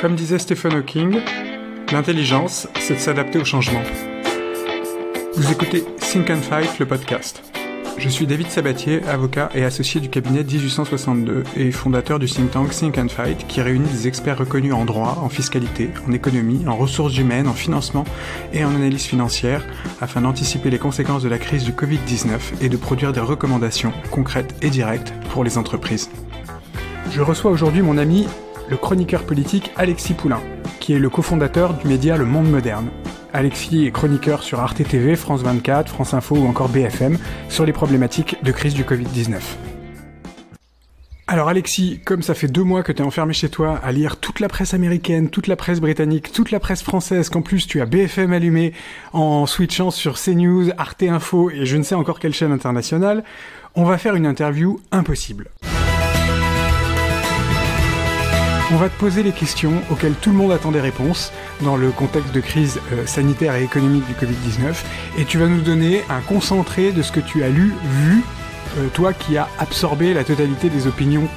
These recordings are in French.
Comme disait Stephen Hawking, l'intelligence, c'est de s'adapter au changement. Vous écoutez Think and Fight, le podcast. Je suis David Sabatier, avocat et associé du cabinet 1862 et fondateur du think tank Think and Fight qui réunit des experts reconnus en droit, en fiscalité, en économie, en ressources humaines, en financement et en analyse financière afin d'anticiper les conséquences de la crise du Covid-19 et de produire des recommandations concrètes et directes pour les entreprises. Je reçois aujourd'hui mon ami, le chroniqueur politique Alexis Poulain, qui est le cofondateur du média Le Monde Moderne. Alexis est chroniqueur sur Arte TV, France 24, France Info ou encore BFM sur les problématiques de crise du Covid-19. Alors Alexis, comme ça fait 2 mois que t'es enfermé chez toi à lire toute la presse américaine, toute la presse britannique, toute la presse française, qu'en plus tu as BFM allumé en switchant sur CNews, Arte Info et je ne sais encore quelle chaîne internationale, on va faire une interview impossible. On va te poser les questions auxquelles tout le monde attend des réponses dans le contexte de crise sanitaire et économique du Covid-19 et tu vas nous donner un concentré de ce que tu as lu, vu, toi qui as absorbé la totalité des opinions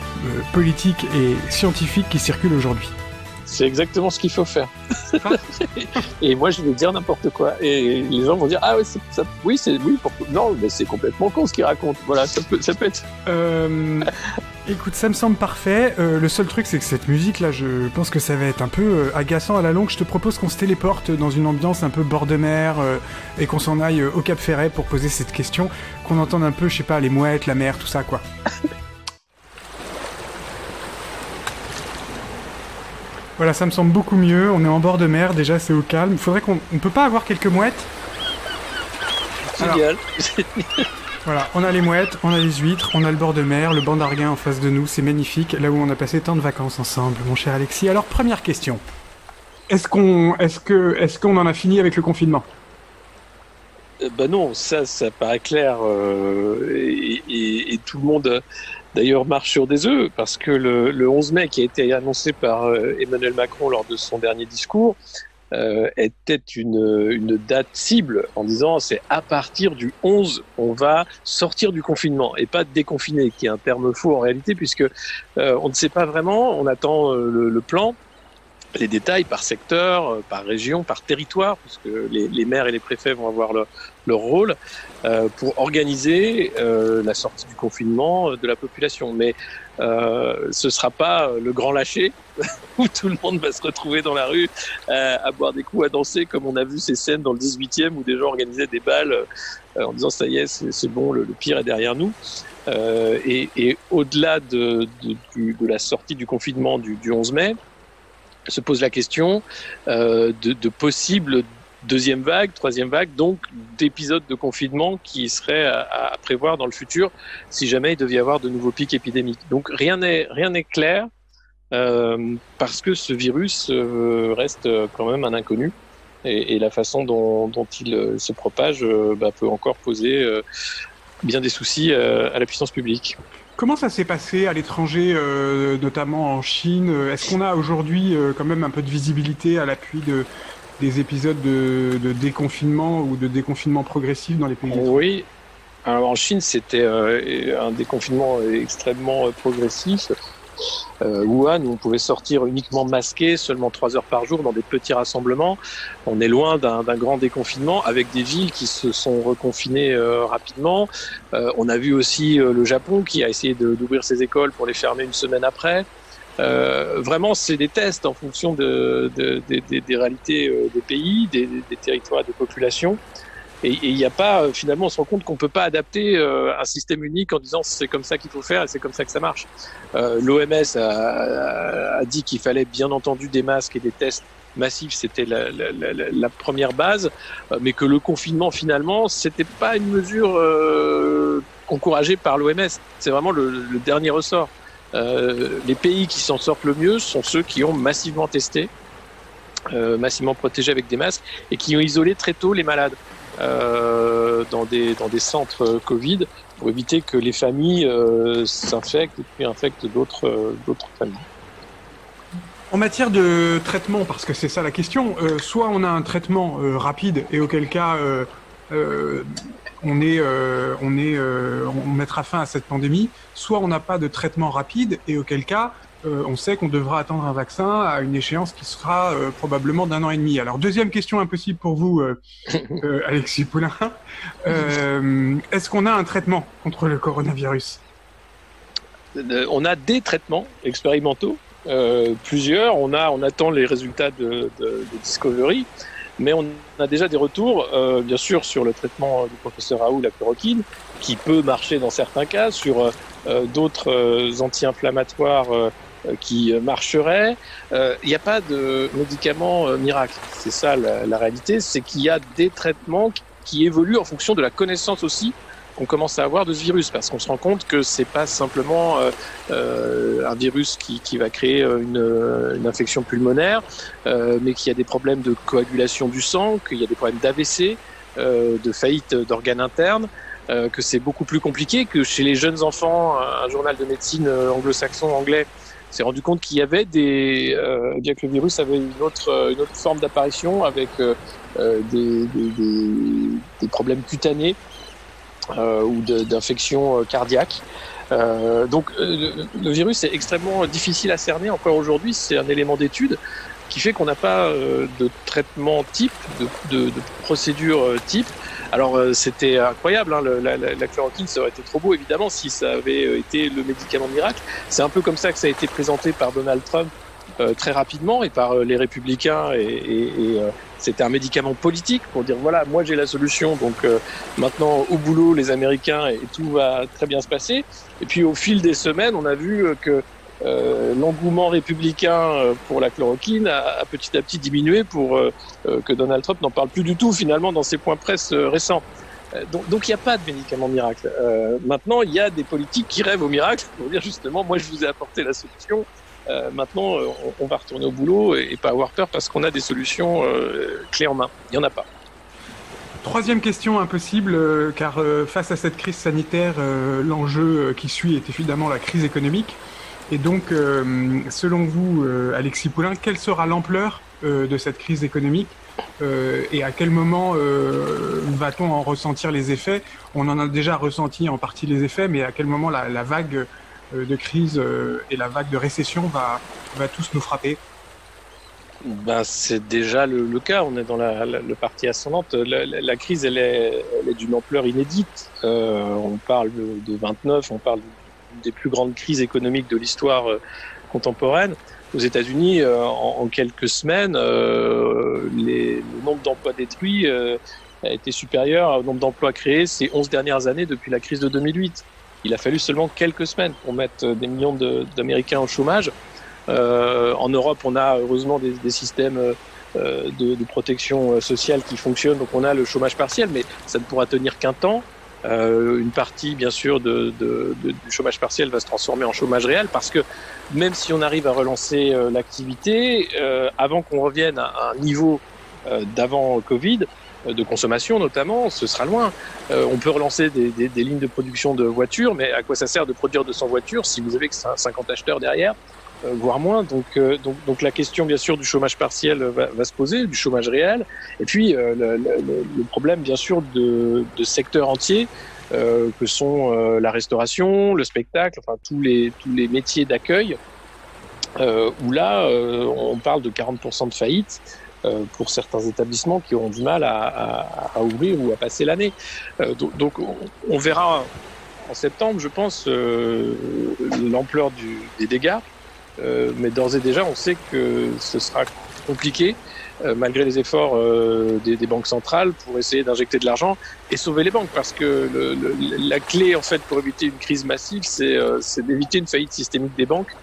politiques et scientifiques qui circulent aujourd'hui. C'est exactement ce qu'il faut faire. Et moi, je vais dire n'importe quoi. Et les gens vont dire, ah oui, non, mais c'est complètement con ce qu'il raconte. Voilà, ça peut être. Écoute, ça me semble parfait. Le seul truc, c'est que cette musique-là, je pense que ça va être un peu agaçant à la longue. Je te propose qu'on se téléporte dans une ambiance un peu bord de mer et qu'on s'en aille au Cap Ferret pour poser cette question, qu'on entende un peu, je sais pas, les mouettes, la mer, tout ça, quoi. Voilà, ça me semble beaucoup mieux. On est en bord de mer, déjà, c'est au calme. Il faudrait qu'on peut pas avoir quelques mouettes. Génial. Voilà, on a les mouettes, on a les huîtres, on a le bord de mer, le banc d'Arguin en face de nous, c'est magnifique, là où on a passé tant de vacances ensemble, mon cher Alexis. Alors, première question. Est-ce qu'on en a fini avec le confinement ? Non, ça paraît clair. Et tout le monde, d'ailleurs, marche sur des œufs, parce que le 11 mai, qui a été annoncé par Emmanuel Macron lors de son dernier discours, était une date cible en disant c'est à partir du 11 on va sortir du confinement et pas déconfiner, qui est un terme faux en réalité puisque on ne sait pas vraiment, on attend le plan, les détails par secteur, par région, par territoire, puisque les maires et les préfets vont avoir leur rôle pour organiser la sortie du confinement de la population. Mais ce sera pas le grand lâcher où tout le monde va se retrouver dans la rue à boire des coups, à danser, comme on a vu ces scènes dans le 18e où des gens organisaient des balles en disant ça y est, c'est bon, le pire est derrière nous. Et au-delà de la sortie du confinement du 11 mai, se pose la question de possibles deuxième vague, troisième vague, donc d'épisodes de confinement qui seraient à prévoir dans le futur si jamais il devait y avoir de nouveaux pics épidémiques. Donc rien n'est clair parce que ce virus reste quand même un inconnu et la façon dont il se propage peut encore poser bien des soucis à la puissance publique. Comment ça s'est passé à l'étranger, notamment en Chine ? Est-ce qu'on a aujourd'hui quand même un peu de visibilité à l'appui des épisodes de déconfinement ou de déconfinement progressif dans les pays ? Oui, alors en Chine c'était un déconfinement extrêmement progressif. Wuhan, où on pouvait sortir uniquement masqué, seulement 3 heures par jour dans des petits rassemblements. On est loin d'un grand déconfinement avec des villes qui se sont reconfinées rapidement. On a vu aussi le Japon qui a essayé d'ouvrir ses écoles pour les fermer une semaine après. Vraiment, c'est des tests en fonction des réalités des pays, des territoires, des populations. Et il n'y a pas, finalement, on se rend compte qu'on ne peut pas adapter un système unique en disant c'est comme ça qu'il faut faire et c'est comme ça que ça marche. L'OMS a dit qu'il fallait bien entendu des masques et des tests massifs, c'était la première base, mais que le confinement, finalement, c'était pas une mesure encouragée par l'OMS. C'est vraiment le dernier ressort. Les pays qui s'en sortent le mieux sont ceux qui ont massivement testé, massivement protégé avec des masques et qui ont isolé très tôt les malades. Dans des centres Covid pour éviter que les familles s'infectent et puis infectent d'autres familles. En matière de traitement, parce que c'est ça la question, soit on a un traitement rapide et auquel cas on mettra fin à cette pandémie, soit on n'a pas de traitement rapide et auquel cas on sait qu'on devra attendre un vaccin à une échéance qui sera probablement d'1 an et demi. Alors, deuxième question impossible pour vous, Alexis Poulain. Est-ce qu'on a un traitement contre le coronavirus ? On a des traitements expérimentaux, plusieurs. On attend les résultats de Discovery, mais on a déjà des retours, bien sûr, sur le traitement du professeur Raoult, la chloroquine, qui peut marcher dans certains cas, sur d'autres anti-inflammatoires qui marcheraient. Il n'y a pas de médicament miracle. C'est ça la réalité, c'est qu'il y a des traitements qui évoluent en fonction de la connaissance aussi qu'on commence à avoir de ce virus, parce qu'on se rend compte que c'est pas simplement un virus qui va créer une infection pulmonaire, mais qu'il y a des problèmes de coagulation du sang, qu'il y a des problèmes d'AVC, de faillite d'organes internes, que c'est beaucoup plus compliqué, que chez les jeunes enfants, un journal de médecine anglo-saxon anglais s'est rendu compte qu'il y avait bien que le virus avait une autre forme d'apparition avec des problèmes cutanés ou d'infections cardiaques. Donc le virus est extrêmement difficile à cerner encore aujourd'hui, c'est un élément d'étude qui fait qu'on n'a pas de traitement type, de procédure type. Alors c'était incroyable, hein, la chloroquine, ça aurait été trop beau évidemment si ça avait été le médicament miracle. C'est un peu comme ça que ça a été présenté par Donald Trump très rapidement et par les républicains et c'était un médicament politique pour dire voilà, moi j'ai la solution, donc maintenant au boulot les Américains et tout va très bien se passer. Et puis au fil des semaines, on a vu que l'engouement républicain pour la chloroquine a petit à petit diminué pour que Donald Trump n'en parle plus du tout finalement dans ses points presse récents. Donc il n'y a pas de médicament miracle. Maintenant, il y a des politiques qui rêvent au miracle pour dire justement, moi je vous ai apporté la solution. Maintenant, on va retourner au boulot et pas avoir peur parce qu'on a des solutions clés en main. Il n'y en a pas. Troisième question impossible, car face à cette crise sanitaire, l'enjeu qui suit est évidemment la crise économique. Et donc, selon vous, Alexis Poulain, quelle sera l'ampleur de cette crise économique et à quel moment va-t-on en ressentir les effets ? On en a déjà ressenti en partie les effets, mais à quel moment la vague de crise et la vague de récession va tous nous frapper ? C'est déjà le cas. On est dans le partie ascendante. La crise, elle est d'une ampleur inédite. On parle de 29, on parle d'une des plus grandes crises économiques de l'histoire contemporaine. Aux États-Unis, en quelques semaines, le nombre d'emplois détruits a été supérieur au nombre d'emplois créés ces 11 dernières années depuis la crise de 2008. Il a fallu seulement quelques semaines pour mettre des millions d'Américains au chômage. En Europe, on a heureusement des systèmes de protection sociale qui fonctionnent, donc on a le chômage partiel, mais ça ne pourra tenir qu'un temps. Une partie, bien sûr, du chômage partiel va se transformer en chômage réel, parce que même si on arrive à relancer l'activité, avant qu'on revienne à un niveau d'avant Covid, de consommation notamment, ce sera loin. On peut relancer des lignes de production de voitures, mais à quoi ça sert de produire 200 voitures si vous avez que 50 acheteurs derrière, voire moins. Donc la question bien sûr du chômage partiel va se poser, du chômage réel, et puis le problème bien sûr de secteurs entiers que sont la restauration, le spectacle, enfin tous les métiers d'accueil, où là on parle de 40% de faillite pour certains établissements qui auront du mal à ouvrir ou à passer l'année. Donc on verra en septembre, je pense, l'ampleur des dégâts. Mais d'ores et déjà, on sait que ce sera compliqué, malgré les efforts des banques centrales pour essayer d'injecter de l'argent et sauver les banques. Parce que la clé, en fait, pour éviter une crise massive, c'est d'éviter une faillite systémique des banques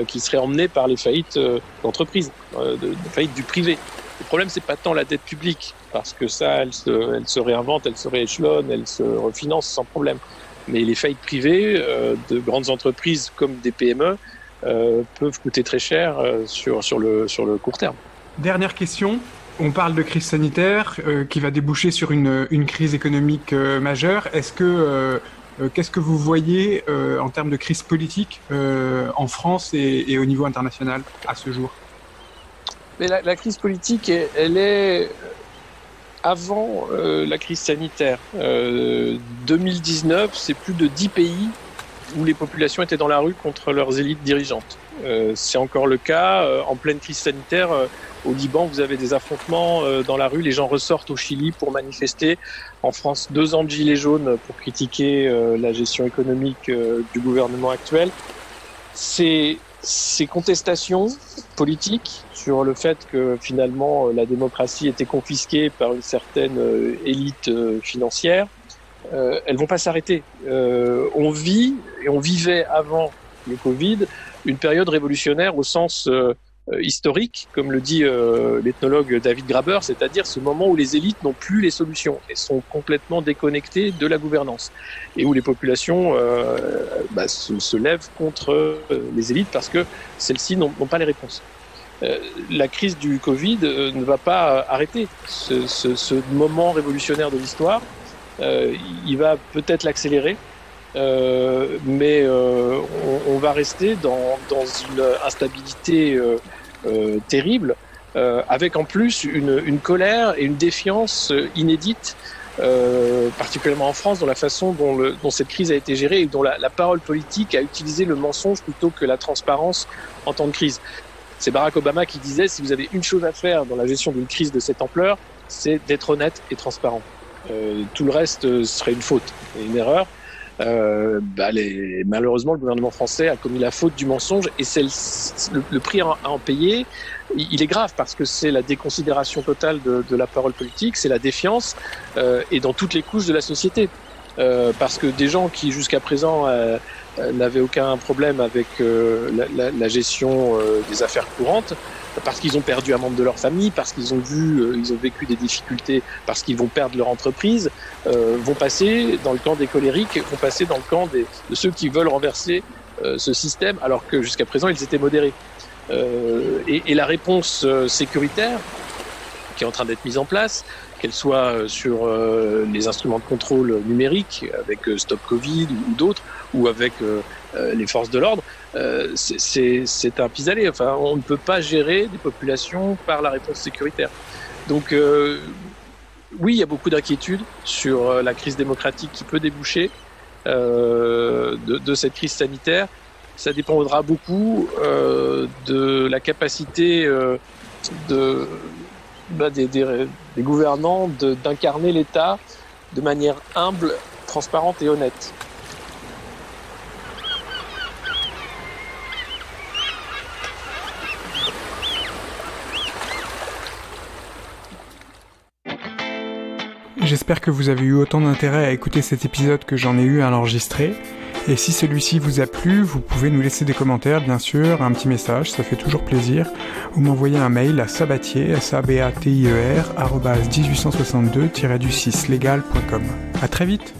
qui serait emmenée par les faillites d'entreprises, de faillites du privé. Le problème, c'est pas tant la dette publique, parce que ça, elle se réinvente, elle se rééchelonne, elle se refinance sans problème. Mais les faillites privées de grandes entreprises comme des PME peuvent coûter très cher sur le court terme. Dernière question. On parle de crise sanitaire qui va déboucher sur une crise économique majeure. Qu'est-ce que vous voyez en termes de crise politique en France et au niveau international à ce jour ? Mais la crise politique, elle est avant la crise sanitaire. 2019, c'est plus de 10 pays où les populations étaient dans la rue contre leurs élites dirigeantes. C'est encore le cas en pleine crise sanitaire. Au Liban, vous avez des affrontements dans la rue. Les gens ressortent au Chili pour manifester. En France, 2 ans de gilets jaunes pour critiquer la gestion économique du gouvernement actuel. Ces contestations politiques sur le fait que finalement la démocratie était confisquée par une certaine élite financière, elles vont pas s'arrêter. On vit et on vivait avant le Covid une période révolutionnaire au sens historique, comme le dit l'ethnologue David Graeber, c'est-à-dire ce moment où les élites n'ont plus les solutions et sont complètement déconnectées de la gouvernance et où les populations se lèvent contre les élites parce que celles-ci n'ont pas les réponses. La crise du Covid ne va pas arrêter ce moment révolutionnaire de l'histoire. Il va peut-être l'accélérer, mais on va rester dans une instabilité terrible, avec en plus une colère et une défiance inédite, particulièrement en France, dans la façon dont cette crise a été gérée et dont la parole politique a utilisé le mensonge plutôt que la transparence en temps de crise. C'est Barack Obama qui disait: si vous avez une chose à faire dans la gestion d'une crise de cette ampleur, c'est d'être honnête et transparent. Tout le reste serait une faute et une erreur. Malheureusement, le gouvernement français a commis la faute du mensonge et c'est le prix à en payer. Il est grave parce que c'est la déconsidération totale de la parole politique, c'est la défiance et dans toutes les couches de la société. Parce que des gens qui jusqu'à présent n'avaient aucun problème avec la gestion des affaires courantes, parce qu'ils ont perdu un membre de leur famille, parce qu'ils ont vécu des difficultés, parce qu'ils vont perdre leur entreprise, vont passer dans le camp des colériques, vont passer dans le camp de ceux qui veulent renverser ce système, alors que jusqu'à présent ils étaient modérés. Et la réponse sécuritaire qui est en train d'être mise en place, qu'elle soit sur les instruments de contrôle numériques avec Stop Covid ou d'autres, ou avec les forces de l'ordre, c'est un pis-aller. Enfin, on ne peut pas gérer des populations par la réponse sécuritaire. Donc oui, il y a beaucoup d'inquiétudes sur la crise démocratique qui peut déboucher de cette crise sanitaire. Ça dépendra beaucoup de la capacité des gouvernants d'incarner l'État de manière humble, transparente et honnête. J'espère que vous avez eu autant d'intérêt à écouter cet épisode que j'en ai eu à l'enregistrer. Et si celui-ci vous a plu, vous pouvez nous laisser des commentaires, bien sûr, un petit message, ça fait toujours plaisir, ou m'envoyer un mail à sabatier, sabatier, @1862-6legal.com. À très vite!